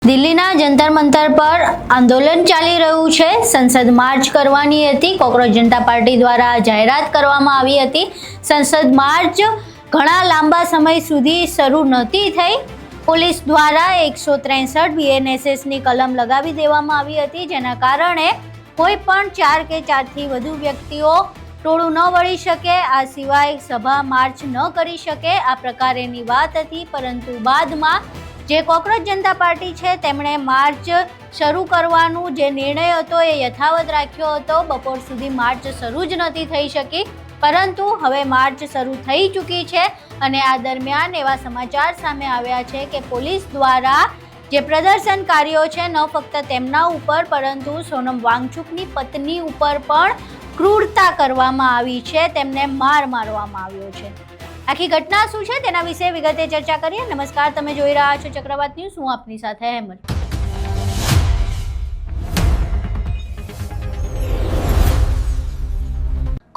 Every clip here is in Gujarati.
દિલ્હીના જંતર મંતર પર આંદોલન ચાલી રહ્યું છે। સંસદ માર્ચ કરવાની હતી। કોકરોચ જનતા પાર્ટી દ્વારા જાહેરાત કરવામાં આવી હતી। સંસદ માર્ચ ઘણા લાંબા સમય સુધી શરૂ નહોતી થઈ। પોલીસ દ્વારા 163 BNSS ની કલમ લગાવી દેવામાં આવી હતી, જેના કારણે કોઈ પણ 4 કે 4 થી વધુ વ્યક્તિઓ ટોળું ન વળી શકે, આ સિવાય સભા માર્ચ ન કરી શકે, આ પ્રકારેની વાત હતી। પરંતુ બાદમાં જે કોકરોચ જનતા પાર્ટી છે તેમણે માર્ચ શરૂ કરવાનું જે નિર્ણય હતો એ યથાવત રાખ્યો હતો। બપોર સુધી માર્ચ શરૂ જ નથી થઈ શકી, પરંતુ હવે માર્ચ શરૂ થઈ ચૂકી છે અને આ દરમિયાન એવા સમાચાર સામે આવ્યા છે કે પોલીસ દ્વારા જે પ્રદર્શનકારીઓ છે ન ફક્ત તેમના ઉપર પરંતુ સોનમ વાંગચુકની પત્ની ઉપર પણ ક્રૂરતા કરવામાં આવી છે, તેમને મારવામાં આવ્યો છે। આખી ઘટના શું છે તેના વિશે વિગતે ચર્ચા કરીએ। નમસ્કાર, તમે જોઈ રહ્યા છો ચક્રવાત ન્યૂઝ, હું આપની સાથે અહેમદ।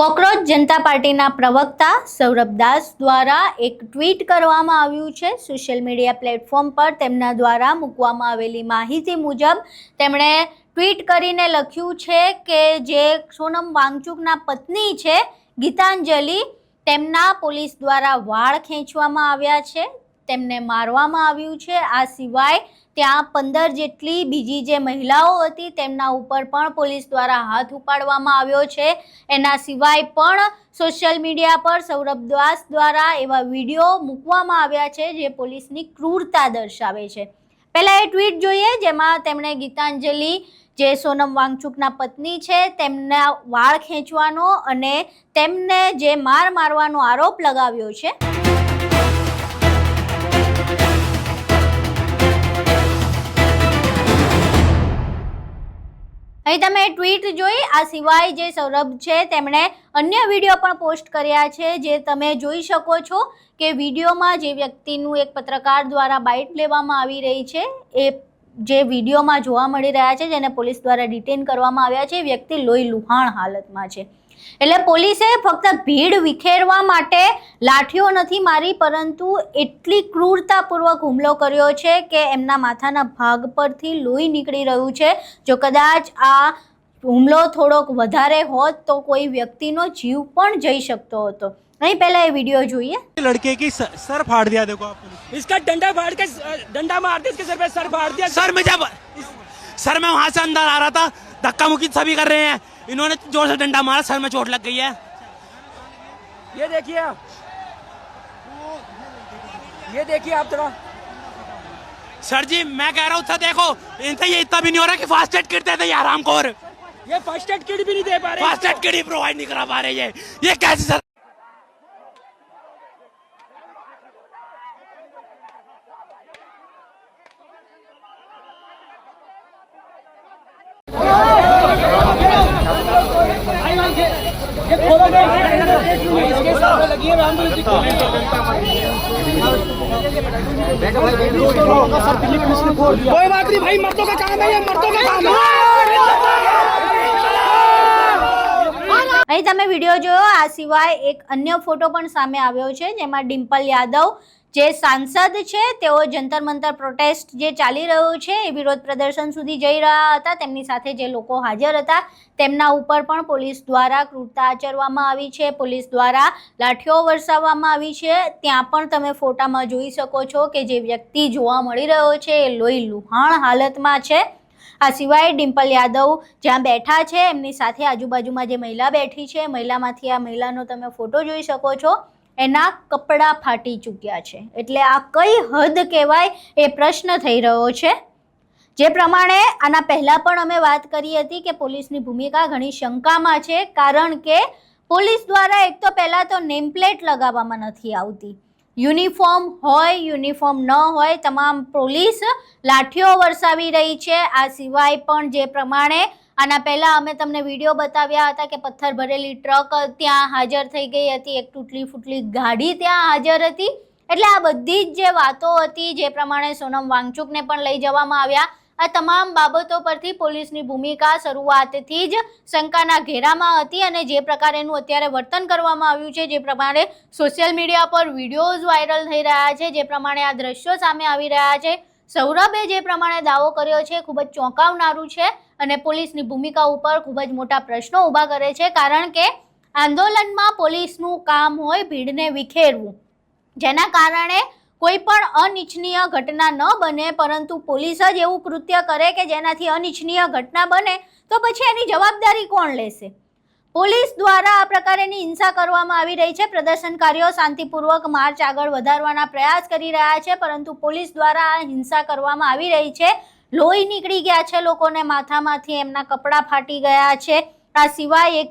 કોકરોચ જનતા પાર્ટીના પ્રવક્તા સૌરભ દાસ દ્વારા એક ટ્વીટ કરવામાં આવ્યું છે। સોશિયલ મીડિયા પ્લેટફોર્મ પર તેમના દ્વારા મૂકવામાં આવેલી માહિતી મુજબ તેમણે ટ્વીટ કરીને લખ્યું છે કે જે સોનમ વાંગચુકના પત્ની છે ગીતાંજલિ, તેમના પોલીસ દ્વારા વાળ ખેંચવામાં આવ્યા છે, તેમને મારવામાં આવ્યું છે। આ સિવાય ત્યાં 15 જેટલી બીજી જે મહિલાઓ હતી તેમના ઉપર પણ પોલીસ દ્વારા હાથ ઉપાડવામાં આવ્યો છે। એના સિવાય પણ સોશિયલ મીડિયા પર સૌરભ દાસ દ્વારા એવા વિડીયો મૂકવામાં આવ્યા છે જે પોલીસની ક્રૂરતા દર્શાવે છે। પહેલા એ ટ્વીટ જોઈએ જેમાં તેમણે ગીતાંજલિ જે સોનમ વાંગચુકના પત્ની છે તેમના વાળ ખેંચવાનો અને તેમને જે મારવાનો આરોપ લગાવ્યો છે। અહીં તમે ટ્વીટ જોઈ। આ સિવાય જે સૌરભ છે તેમણે અન્ય વિડીયો પણ પોસ્ટ કર્યા છે, જે તમે જોઈ શકો છો કે વિડીયોમાં જે વ્યક્તિનું એક પત્રકાર દ્વારા બાઇટ લેવામાં આવી રહી છે, એ જે વિડીયોમાં જોવા મળી રહ્યા છે, જેને પોલીસ દ્વારા ડિટેન કરવામાં આવ્યા છે, એ વ્યક્તિ લોહી લુહાણ હાલતમાં છે। એટલે પોલીસે ફક્ત ભીડ વિખેરવા માટે લાઠીઓ નથી મારી, પરંતુ એટલી ક્રૂરતાપૂર્વક હુમલો કર્યો છે કે એમના માથાના ભાગ પરથી લોહી નીકળી રહ્યું છે। જો કદાચ આ હુમલો થોડોક વધારે હોત તો કોઈ વ્યક્તિનો જીવ પણ જઈ શકતો હતો। नहीं, पहले ये वीडियो જોઈએ। लड़के की सर फाड़ दिया, देखो आप, इसका डंडा फाड़ के डंडा मार दिया, इसके सर पे सर फाड़ दिया। सर में जब सर में वहां से अंदर आ रहा था, धक्का मुक्की सभी कर रहे हैं, इन्होंने जोर से डंडा मारा, सर में चोट लग गई है। ये देखिए आप, ये देखिए आप थोड़ा। सर जी मैं कह रहा हूँ था, देखो इनसे ये इतना भी नहीं हो रहा कि फास्ट एड किट देते हरामखोर, ये फर्स्ट एड किट भी नहीं दे पा रहे, फास्ट एड किट प्रोवाइड नहीं करा पा रहे। ये कैसे सर? कोई बात नहीं भाई, मर्दों का काम है ये, मर्दों का काम है। અહીં તમે વિડીયો જોયો। આ સિવાય એક અન્ય ફોટો પણ સામે આવ્યો છે જેમાં ડિમ્પલ યાદવ જે સાંસદ છે તેઓ જંતર મંતર પ્રોટેસ્ટ જે ચાલી રહ્યો છે એ વિરોધ પ્રદર્શન સુધી જઈ રહ્યા હતા, તેમની સાથે જે લોકો હાજર હતા તેમના ઉપર પણ પોલીસ દ્વારા ક્રૂરતા આચરવામાં આવી છે, પોલીસ દ્વારા લાઠીઓ વરસાવવામાં આવી છે। ત્યાં પણ તમે ફોટામાં જોઈ શકો છો કે જે વ્યક્તિ જોવા મળી રહ્યો છે એ લોહી લુહાણ હાલતમાં છે। આ સિવાય ડિમ્પલ યાદવ જ્યાં બેઠા છે એમની સાથે આજુબાજુમાં જે મહિલા બેઠી છે, મહિલામાંથી આ મહિલાનો તમે ફોટો જોઈ શકો છો, એના કપડાં ફાટી ચૂક્યા છે। એટલે આ કઈ હદ કહેવાય એ પ્રશ્ન થઈ રહ્યો છે। જે પ્રમાણે આના પહેલા પણ અમે વાત કરી હતી કે પોલીસની ભૂમિકા ઘણી શંકામાં છે, કારણ કે પોલીસ દ્વારા એક તો પહેલા તો નેમ પ્લેટ લગાવવામાં નથી આવતી, યુનિફોર્મ હોય યુનિફોર્મ ન હોય તમામ પોલીસ લાઠીઓ વરસાવી રહી છે। આ સિવાય પણ જે પ્રમાણે આના પહેલા અમે તમને વિડીયો બતાવ્યા હતા કે પથ્થર ભરેલી ટ્રક ત્યાં હાજર થઈ ગઈ હતી, એક તૂટલી ફૂટલી ગાડી ત્યાં હાજર હતી। એટલે આ બધી જ જે વાતો હતી, જે પ્રમાણે સોનમ વાંગચુકને પણ લઈ જવામાં આવ્યા, આ તમામ બાબતો પરથી પોલીસની ભૂમિકા શરૂઆતથી જ શંકાના ઘેરામાં હતી અને જે પ્રકારેનું અત્યારે વર્તન કરવામાં આવ્યું છે, જે પ્રમાણે સોશિયલ મીડિયા પર વિડીયોઝ વાયરલ થઈ રહ્યા છે, જે પ્રમાણે આ દ્રશ્યો સામે આવી રહ્યા છે, સૌરભે જે પ્રમાણે દાવો કર્યો છે ખૂબ જ ચોંકાવનારું છે અને પોલીસની ભૂમિકા ઉપર ખૂબ જ મોટા પ્રશ્નો ઊભા કરે છે, કારણ કે આંદોલનમાં પોલીસનું કામ હોય ભીડને વિખેરવું, જેના કારણે કોઈ પણ અનિચ્છનીય ઘટના ન બને, પરંતુ પોલીસ જ એવું કૃત્ય કરે કે જેનાથી અનિચ્છનીય ઘટના બને તો પછી એની જવાબદારી કોણ લેશે? પોલીસ દ્વારા આ પ્રકારની હિંસા કરવામાં આવી રહી છે. પ્રદર્શનકારીઓ શાંતિપૂર્વક માર્ચ આગળ વધારવાના પ્રયાસ કરી રહ્યા છે, પરંતુ પોલીસ દ્વારા આ હિંસા કરવામાં આવી રહી છે. લોહી નીકળી ગયા છે લોકોને માથામાંથી, એમના કપડાં ફાટી ગયા છે. આ સિવાય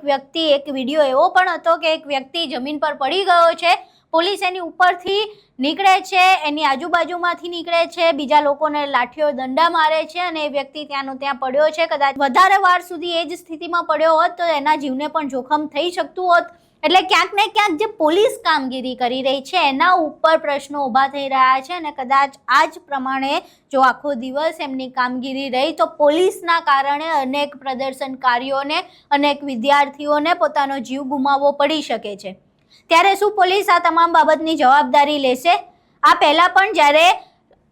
એક વિડીયો એવો પણ હતો કે એક વ્યક્તિ જમીન પર પડી ગયો છે. પોલીસ એની ઉપરથી નીકળે છે, એની આજુબાજુમાંથી નીકળે છે, બીજા લોકોને લાઠીઓ દંડા મારે છે અને એ વ્યક્તિ ત્યાંનો ત્યાં પડ્યો છે. કદાચ વધારે વાર સુધી એ જ સ્થિતિમાં પડ્યો હોત તો એના જીવને પણ જોખમ થઈ શકતું હોત. એટલે ક્યાંક ને ક્યાંક જે પોલીસ કામગીરી કરી રહી છે એના ઉપર પ્રશ્નો ઊભા થઈ રહ્યા છે અને કદાચ આ જ પ્રમાણે જો આખો દિવસ એમની કામગીરી રહી તો પોલીસના કારણે અનેક પ્રદર્શનકારીઓને, અનેક વિદ્યાર્થીઓને પોતાનો જીવ ગુમાવવો પડી શકે છે. ત્યારે શું પોલીસ આ તમામ બાબતની જવાબદારી લેશે? આ પહેલા પણ જ્યારે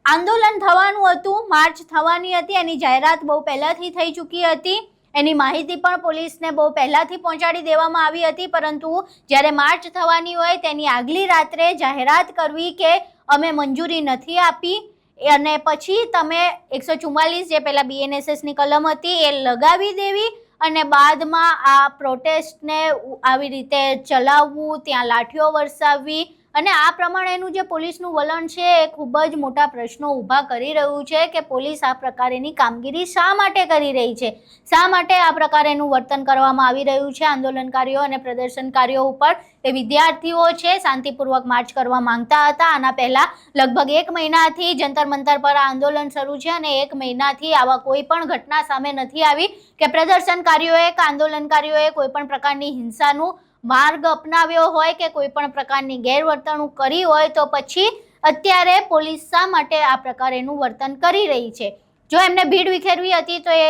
આંદોલન થવાનું હતું, માર્ચ થવાની હતી, એની જાહેરાત બહુ પહેલાથી થઈ ચૂકી હતી, એની માહિતી પણ પોલીસને બહુ પહેલાથી પહોંચાડી દેવામાં આવી હતી, પરંતુ જ્યારે માર્ચ થવાની હોય તેની આગલી રાત્રે જાહેરાત કરવી કે અમે મંજૂરી નથી આપી અને પછી તમે 144 જે પહેલાં BNSSની કલમ હતી એ લગાવી દેવી અને બાદમાં આ પ્રોટેસ્ટને આવી રીતે ચલાવવું, ત્યાં લાઠીઓ વરસાવવી અને આ પ્રમાણેનું જે પોલીસનું વલણ છે એ ખૂબ જ મોટા પ્રશ્નો ઊભા કરી રહ્યું છે કે પોલીસ આ પ્રકારેની કામગીરી શા માટે કરી રહી છે, શા માટે આ પ્રકારેનું વર્તન કરવામાં આવી રહ્યું છે આંદોલનકારીઓ અને પ્રદર્શનકારીઓ ઉપર. એ વિદ્યાર્થીઓ છે, શાંતિપૂર્વક માર્ચ કરવા માંગતા હતા. આના પહેલાં લગભગ 1 મહિનાથી જંતર મંતર પર આંદોલન શરૂ છે અને 1 મહિનાથી આવા કોઈ પણ ઘટના સામે નથી આવી કે પ્રદર્શનકારીઓએ કે આંદોલનકારીઓએ કોઈ પણ પ્રકારની હિંસાનું માર્ગ અપનાવ્યો હોય કે કોઈ પણ પ્રકારની ગેરવર્તણૂક કરી હોય. તો પછી અત્યારે પોલીસ શા માટે આ પ્રકારેનું વર્તન કરી રહી છે? જો એમને ભીડ વિખેરવી હતી તો એ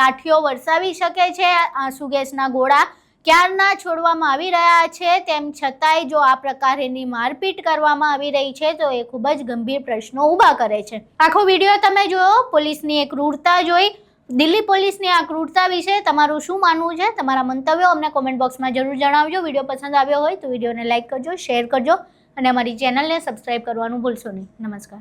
લાઠીઓ વરસાવી શકે છે, આંસુ ગેસના ગોળા ક્યારના છોડવામાં આવી રહ્યા છે, તેમ છતાંય જો આ પ્રકારેની મારપીટ કરવામાં આવી રહી છે તો એ ખૂબ જ ગંભીર પ્રશ્નો ઊભા કરે છે. આખો વિડીયો તમે જોયો, પોલીસની એક ક્રૂરતા જોઈ. દિલ્હી પોલીસની આ ક્રૂરતા વિશે તમારું શું માનવું છે? તમારા મંતવ્યો અમને કોમેન્ટ બોક્સમાં જરૂર જણાવજો. વિડીયો પસંદ આવ્યો હોય તો વિડીયોને લાઇક કરજો, શેર કરજો અને અમારી ચેનલને સબસ્ક્રાઈબ કરવાનું ભૂલશો નહીં. નમસ્કાર.